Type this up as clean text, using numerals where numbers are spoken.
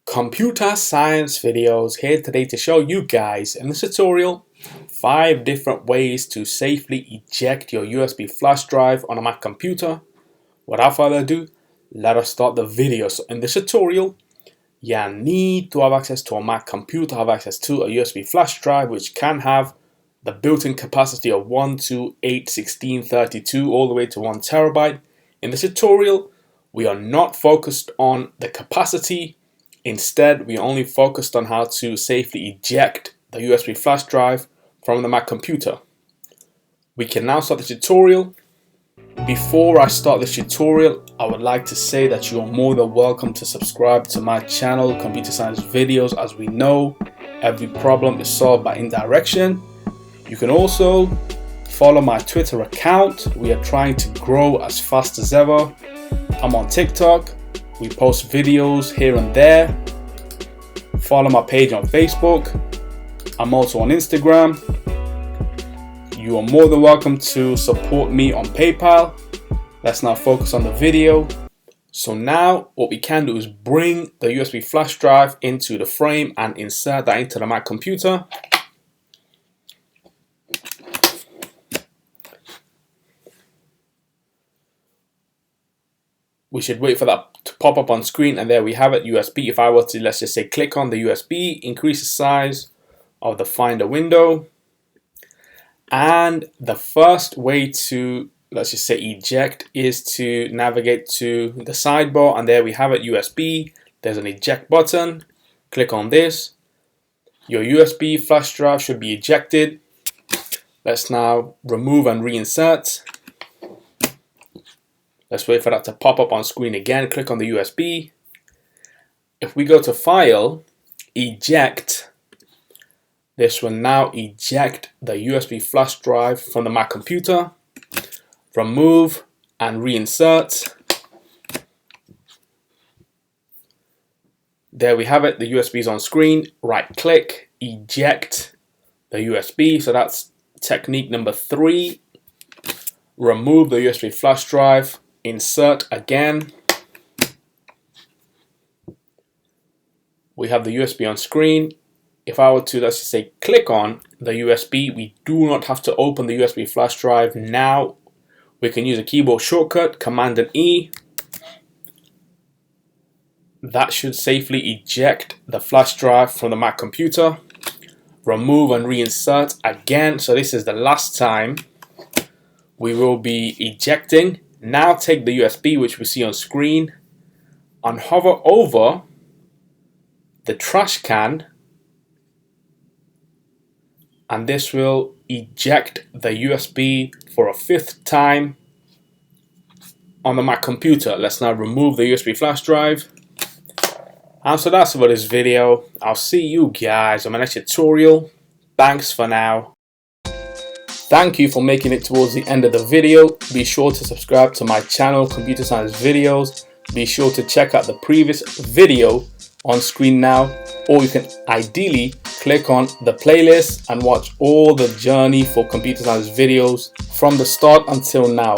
Computer science videos here today to show you guys in this tutorial 5 different ways to safely eject your USB flash drive on a Mac computer. Without further ado, let us start the video. So in this tutorial, you need to have access to a Mac computer, have access to a USB flash drive which can have the built-in capacity of 1 to 8, 16, 32 all the way to 1 terabyte. In this tutorial, we are not focused on the capacity. Instead, we only focused on how to safely eject the USB flash drive from the Mac computer. We can now start the tutorial. Before I start this tutorial, I would like to say that you are more than welcome to subscribe to my channel, Computer Science Videos. As we know, every problem is solved by indirection. You can also follow my Twitter account. We are trying to grow as fast as ever. I'm on TikTok. We post videos here and there. Follow my page on Facebook. I'm also on Instagram. You are more than welcome to support me on PayPal. Let's now focus on the video. So now what we can do is bring the USB flash drive into the frame and insert that into the Mac computer. We should wait for that to pop up on screen, and there we have it, USB. If I were to, let's just say, click on the USB, increase the size of the Finder window, and the first way to, let's just say, eject is to navigate to the sidebar, and there we have it, USB. There's an eject button. Click on this. Your USB flash drive should be ejected. Let's now remove and reinsert. Let's wait for that to pop up on screen again. Click on the USB. If we go to File, Eject, this will now eject the USB flash drive from the Mac computer. Remove and reinsert. There we have it. The USB is on screen. Right click, eject the USB. So that's technique number 3. Remove the USB flash drive. Insert again. We have the USB on screen. If I were to, let's just say, click on the USB, we do not have to open the USB flash drive. Now we can use a keyboard shortcut, Command and E. That should safely eject the flash drive from the Mac computer. Remove and reinsert again. So this is the last time we will be ejecting. Now take the USB, which we see on screen, and hover over the trash can, and this will eject the USB for a 5th time on the Mac computer. Let's now remove the USB flash drive. And so that's about this video. I'll see you guys on my next tutorial. Thanks for now. Thank you for making it towards the end of the video. Be sure to subscribe to my channel, Computer Science Videos. Be sure to check out the previous video on screen now, or you can ideally click on the playlist and watch all the journey for Computer Science Videos from the start until now.